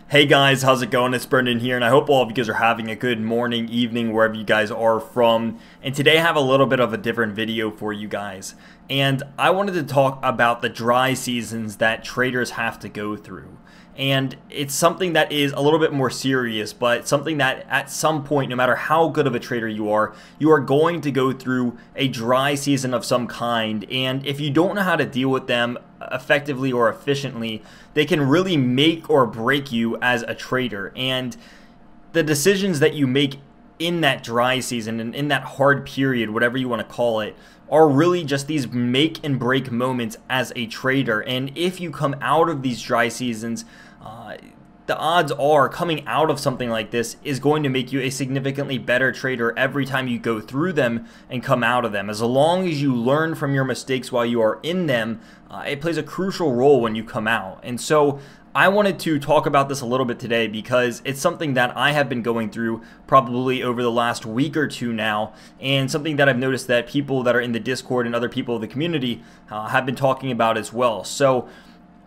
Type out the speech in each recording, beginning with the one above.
Hey guys, how's it going? It's Brendan here, and I hope all of you guys are having a good morning, evening, wherever you guys are from. And today I have a little bit of a different video for you guys. And I wanted to talk about the dry seasons that traders have to go through. And it's something that is a little bit more serious, but something that at some point, no matter how good of a trader you are going to go through a dry season of some kind. And if you don't know how to deal with them effectively or efficiently, they can really make or break you as a trader. And the decisions that you make in that dry season and in that hard period, whatever you want to call it, are really just these make and break moments as a trader. And if you come out of these dry seasons, the odds are coming out of something like this is going to make you a significantly better trader every time you go through them and come out of them. As long as you learn from your mistakes while you are in them, it plays a crucial role when you come out. And so I wanted to talk about this a little bit today because it's something that I have been going through probably over the last week or two now, and something that I've noticed that people that are in the Discord and other people of the community have been talking about as well. So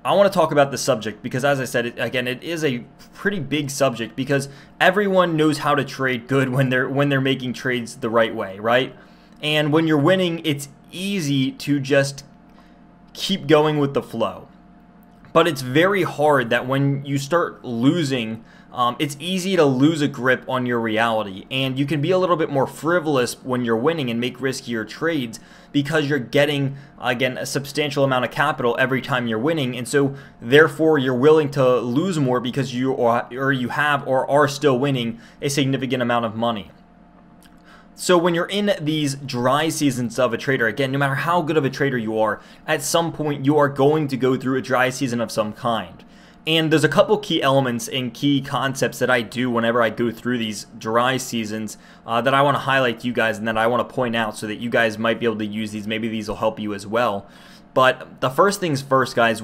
I want to talk about this subject because, as I said, it is a pretty big subject because everyone knows how to trade good when they're making trades the right way, right? And when you're winning, it's easy to just keep going with the flow. But it's very hard that when you start losing, it's easy to lose a grip on your reality. And you can be a little bit more frivolous when you're winning and make riskier trades because you're getting, again, a substantial amount of capital every time you're winning. And so therefore you're willing to lose more because you have or are still winning a significant amount of money. So when you're in these dry seasons of a trader, again, no matter how good of a trader you are, at some point you are going to go through a dry season of some kind. And there's a couple key elements and key concepts that I do whenever I go through these dry seasons that I want to highlight to you guys and that I want to point out so that you guys might be able to use these. Maybe these will help you as well. But the first things first, guys,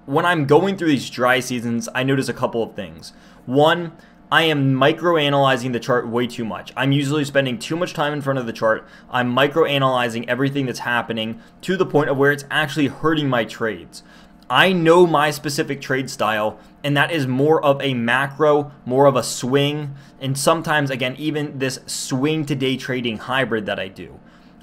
when I'm going through these dry seasons, I notice a couple of things. One, I am microanalyzing the chart way too much. I'm usually spending too much time in front of the chart. I'm microanalyzing everything that's happening to the point of where it's actually hurting my trades. I know my specific trade style, and that is more of a macro, more of a swing, and sometimes, again, even this swing to day trading hybrid that I do.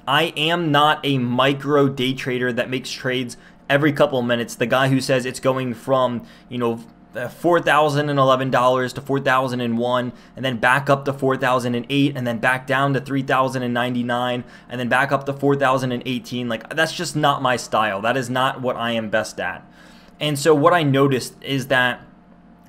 I am not a micro day trader that makes trades every couple of minutes. The guy who says it's going from, $4,011 to $4,001, and then back up to $4,008, and then back down to $3,099, and then back up to $4,018. Like, that's just not my style. That is not what I am best at. And so what I noticed is that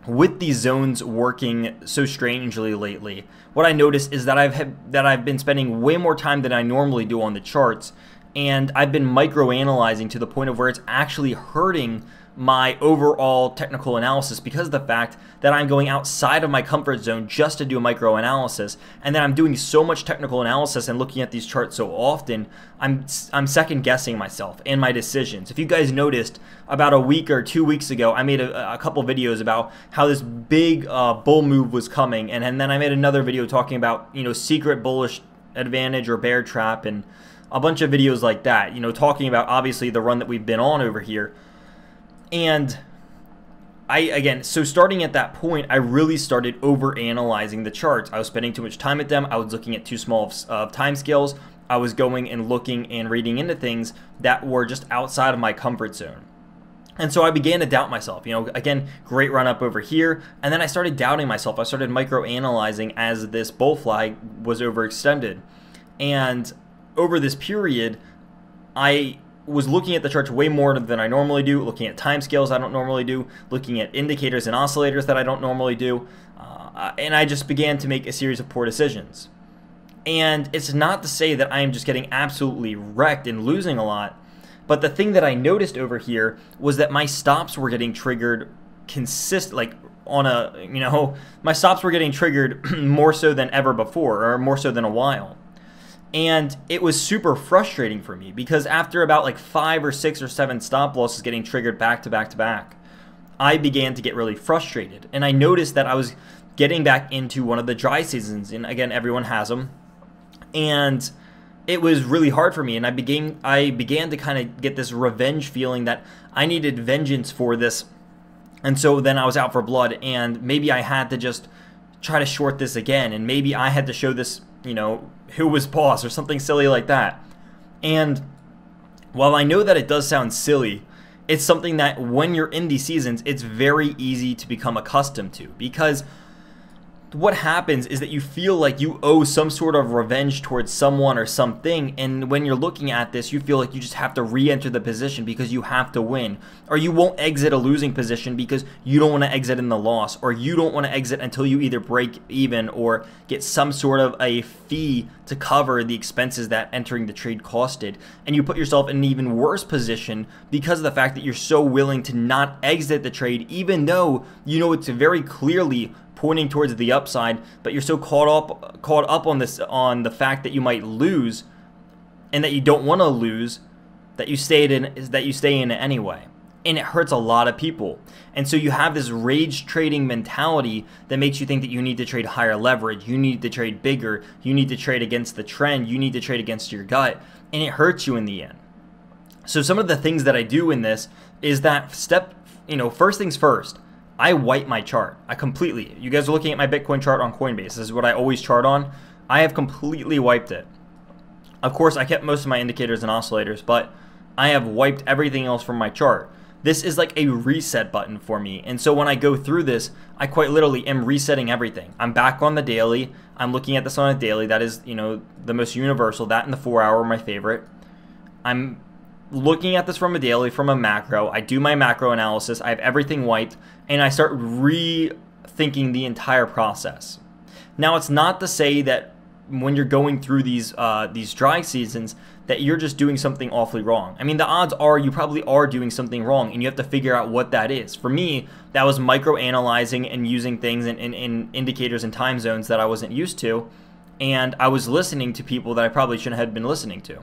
with these zones working so strangely lately, what I noticed is that I've been spending way more time than I normally do on the charts, and I've been microanalyzing to the point of where it's actually hurting my overall technical analysis because of the fact that I'm going outside of my comfort zone just to do a micro analysis, and then I'm doing so much technical analysis and looking at these charts so often, I'm second guessing myself and my decisions. If you guys noticed, about a week or 2 weeks ago, I made a couple videos about how this big bull move was coming, and then I made another video talking about secret bullish advantage or bear trap and a bunch of videos like that, talking about obviously the run that we've been on over here. And so starting at that point, I really started over-analyzing the charts. I was spending too much time with them. I was looking at too small of time scales. I was going and looking and reading into things that were just outside of my comfort zone. And so I began to doubt myself. Again, great run up over here. And then I started doubting myself. I started micro-analyzing as this bull flag was overextended. And over this period, I was looking at the charts way more than I normally do, looking at time scales I don't normally do, looking at indicators and oscillators that I don't normally do, and I just began to make a series of poor decisions. And it's not to say that I am just getting absolutely wrecked and losing a lot, but the thing that I noticed over here was that my stops were getting triggered my stops were getting triggered more so than ever before, or more so than a while. And it was super frustrating for me because after about like 5 or 6 or 7 stop losses getting triggered back to back to back, I began to get really frustrated. And I noticed that I was getting back into one of the dry seasons. And again, everyone has them. And it was really hard for me. And I began to kind of get this revenge feeling that I needed vengeance for this And so then I was out for blood, and maybe I had to just try to short this again, and maybe I had to show this, who was boss or something silly like that. And while I know that it does sound silly, it's something that when you're in these seasons, it's very easy to become accustomed to, because what happens is that you feel like you owe some sort of revenge towards someone or something, and when you're looking at this, you feel like you just have to re-enter the position because you have to win, or you won't exit a losing position because you don't want to exit in the loss, or you don't want to exit until you either break even or get some sort of a fee to cover the expenses that entering the trade costed, and you put yourself in an even worse position because of the fact that you're so willing to not exit the trade, even though you know it's very clearly pointing towards the upside, but you're so caught up on the fact that you might lose and that you don't want to lose, that you stay in it anyway. And it hurts a lot of people. And so you have this rage trading mentality that makes you think that you need to trade higher leverage, you need to trade bigger, you need to trade against the trend, you need to trade against your gut, and it hurts you in the end. So some of the things that I do in this is that first things first, I wipe my chart. You guys are looking at my Bitcoin chart on Coinbase. This is what I always chart on. I have completely wiped it. Of course, I kept most of my indicators and oscillators, but I have wiped everything else from my chart. This is like a reset button for me. And so when I go through this, I quite literally am resetting everything. I'm back on the daily. I'm looking at this on a daily. That is, the most universal. That and the 4-hour are my favorite. I'm looking at this from a daily, from a macro. I do my macro analysis. I have everything wiped, and I start rethinking the entire process. Now, it's not to say that when you're going through these dry seasons that you're just doing something awfully wrong. I mean, the odds are you probably are doing something wrong, and you have to figure out what that is. For me, that was micro-analyzing and using things in indicators and time zones that I wasn't used to, and I was listening to people that I probably shouldn't have been listening to.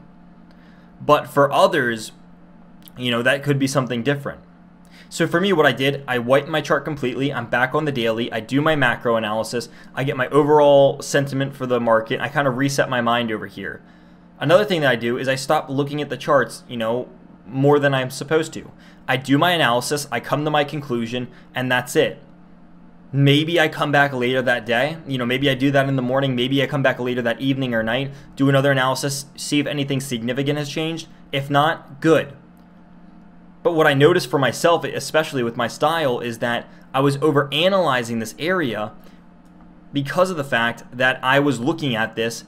But for others, that could be something different. So for me, what I did, I wiped my chart completely. I'm back on the daily. I do my macro analysis. I get my overall sentiment for the market. I kind of reset my mind over here. Another thing that I do is I stop looking at the charts, more than I'm supposed to. I do my analysis. I come to my conclusion, and that's it. Maybe I come back later that day. Maybe I do that in the morning. Maybe I come back later that evening or night, do another analysis, see if anything significant has changed. If not, good. But what I noticed for myself, especially with my style, is that I was overanalyzing this area because of the fact that I was looking at this,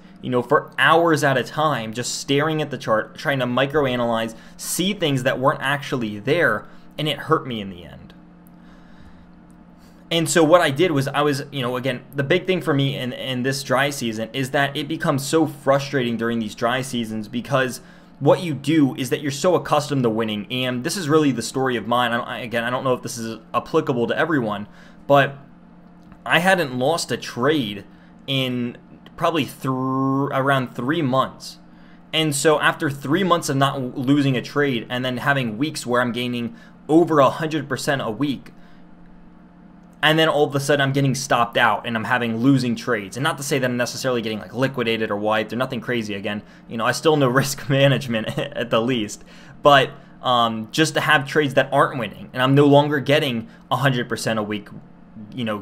for hours at a time, just staring at the chart, trying to microanalyze, see things that weren't actually there, and it hurt me in the end. And so what I did was again, the big thing for me in this dry season is that it becomes so frustrating during these dry seasons because what you do is that you're so accustomed to winning. And this is really the story of mine. I don't know if this is applicable to everyone, but I hadn't lost a trade in probably around 3 months. And so after 3 months of not losing a trade and then having weeks where I'm gaining over 100% a week, and then all of a sudden I'm getting stopped out and I'm having losing trades. And not to say that I'm necessarily getting like liquidated or wiped or nothing crazy again. I still know risk management at the least. But just to have trades that aren't winning, and I'm no longer getting 100% a week,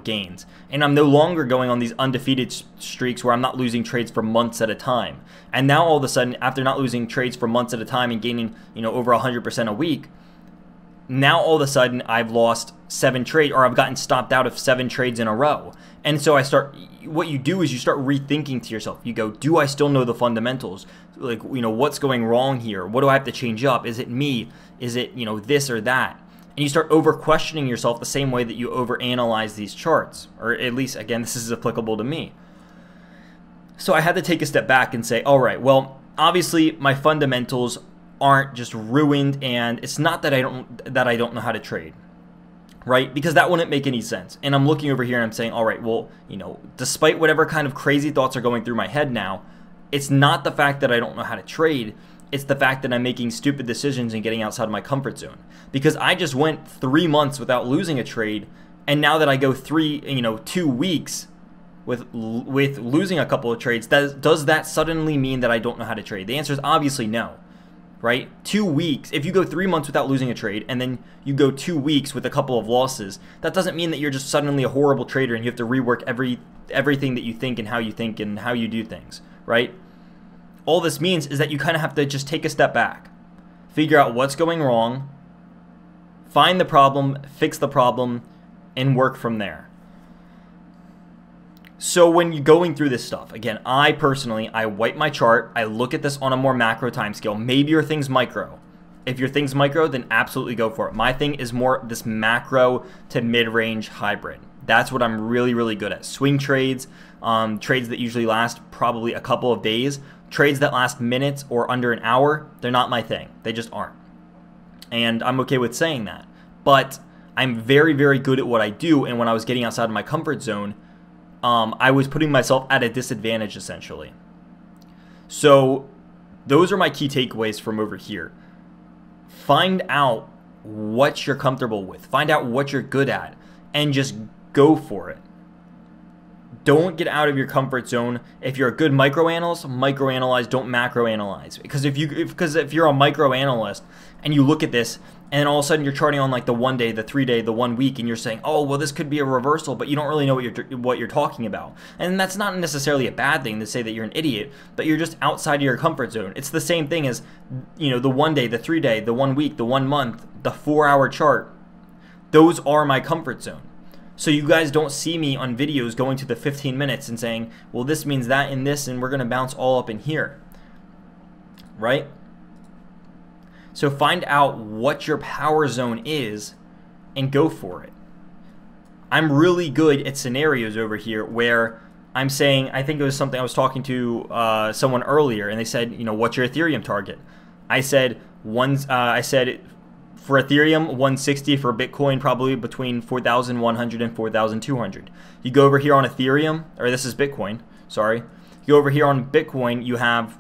gains. And I'm no longer going on these undefeated streaks where I'm not losing trades for months at a time. And now all of a sudden, after not losing trades for months at a time and gaining, over 100% a week, now all of a sudden I've lost 7 trades, or I've gotten stopped out of 7 trades in a row. And so what you do is you start rethinking to yourself. You go, do I still know the fundamentals? Like, what's going wrong here? What do I have to change up? Is it me? Is it, this or that? And you start over questioning yourself the same way that you over analyze these charts, or at least, again, this is applicable to me. So I had to take a step back and say, all right, well, obviously my fundamentals aren't just ruined, and it's not that I don't know how to trade, right? Because that wouldn't make any sense. And I'm looking over here and I'm saying, all right, well, despite whatever kind of crazy thoughts are going through my head now, it's not the fact that I don't know how to trade, it's the fact that I'm making stupid decisions and getting outside of my comfort zone. Because I just went 3 months without losing a trade, and now that I go 2 weeks with losing a couple of trades, does that suddenly mean that I don't know how to trade? The answer is obviously no. right? 2 weeks, if you go 3 months without losing a trade and then you go 2 weeks with a couple of losses, that doesn't mean that you're just suddenly a horrible trader and you have to rework everything that you think and how you do things, right? All this means is that you kind of have to just take a step back, figure out what's going wrong, find the problem, fix the problem, and work from there. So when you're going through this stuff, again, I personally wipe my chart. I look at this on a more macro time scale. Maybe your thing's micro. If your thing's micro, then absolutely go for it. My thing is more this macro to mid-range hybrid. That's what I'm really, really good at. Swing trades, trades that usually last probably a couple of days, trades that last minutes or under an hour, they're not my thing. They just aren't. And I'm okay with saying that. But I'm very, very good at what I do, and when I was getting outside of my comfort zone, I was putting myself at a disadvantage, essentially. So those are my key takeaways from over here. Find out what you're comfortable with. Find out what you're good at, and just go for it. Don't get out of your comfort zone. If you're a good microanalyst, microanalyze, don't macroanalyze. Because if you're a microanalyst and you look at this and all of a sudden you're charting on like the 1 day, the 3 day, the 1 week, and you're saying, oh, well, this could be a reversal, but you don't really know what you're talking about. And that's not necessarily a bad thing to say that you're an idiot, but you're just outside of your comfort zone. It's the same thing as, you know, the 1 day, the 3 day, the 1 week, the 1 month, the 4-hour chart. Those are my comfort zone. So you guys don't see me on videos going to the 15 minutes and saying, well, this means that in this, and we're going to bounce all up in here, right? So find out what your power zone is and go for it. I'm really good at scenarios over here where I'm saying, I think it was something I was talking to someone earlier, and they said, you know, what's your Ethereum target? I said, for Ethereum, 160. For Bitcoin, probably between 4,100 and 4,200. You go over here on Ethereum, or this is Bitcoin, sorry. You go over here on Bitcoin, you have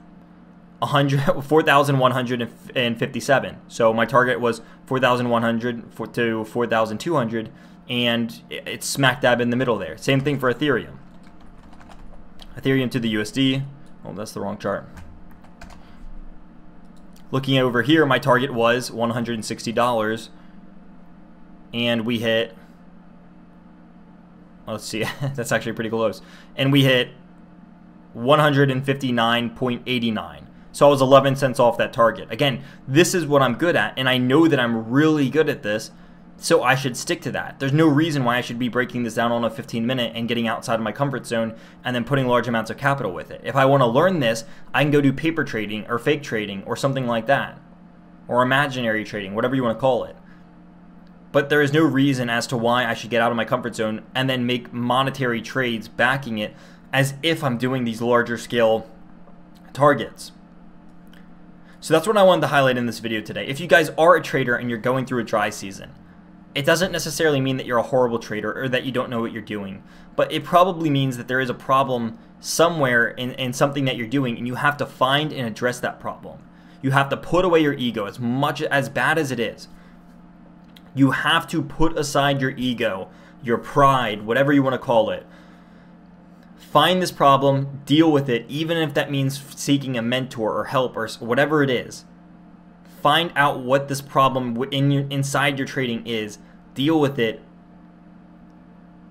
4,157. So my target was 4,100 to 4,200, and it's smack dab in the middle there. Same thing for Ethereum. Ethereum to the USD. Oh, that's the wrong chart. Looking over here, my target was $160, and we hit, let's see, that's actually pretty close, and we hit 159.89. So I was 11 cents off that target. Again, this is what I'm good at, and I know that I'm really good at this, so I should stick to that. There's no reason why I should be breaking this down on a 15-minute and getting outside of my comfort zone and then putting large amounts of capital with it. If I want to learn this, I can go do paper trading or fake trading or something like that, or imaginary trading, whatever you want to call it. But there is no reason as to why I should get out of my comfort zone and then make monetary trades backing it as if I'm doing these larger scale targets. So that's what I wanted to highlight in this video today. If you guys are a trader and you're going through a dry season, it doesn't necessarily mean that you're a horrible trader or that you don't know what you're doing, but it probably means that there is a problem somewhere in something that you're doing, and you have to find and address that problem. You have to put away your ego, as bad as it is. You have to put aside your ego, your pride, whatever you want to call it. Find this problem, deal with it, even if that means seeking a mentor or help or whatever it is. Find out what this problem inside your trading is, deal with it,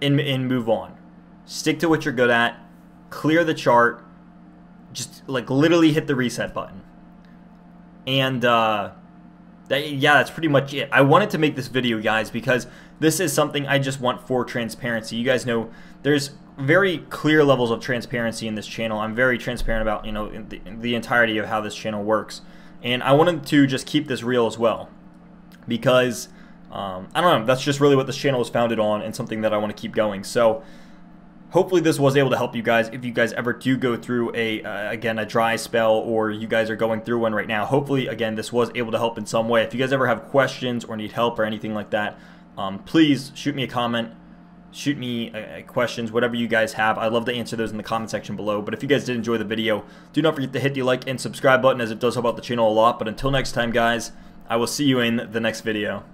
and move on. Stick to what you're good at, clear the chart, just like literally hit the reset button. And that's pretty much it. I wanted to make this video, guys, because this is something I just want for transparency. You guys know there's very clear levels of transparency in this channel. I'm very transparent about, you know, the entirety of how this channel works. And I wanted to just keep this real as well, because I don't know, that's just really what this channel is founded on, and something that I want to keep going. So hopefully this was able to help you guys. If you guys ever do go through again, a dry spell, or you guys are going through one right now, hopefully, again, this was able to help in some way. If you guys ever have questions or need help or anything like that, please shoot me a comment, shoot me questions, whatever you guys have. I'd love to answer those in the comment section below. But if you guys did enjoy the video, do not forget to hit the like and subscribe button, as it does help out the channel a lot. But until next time, guys, I will see you in the next video.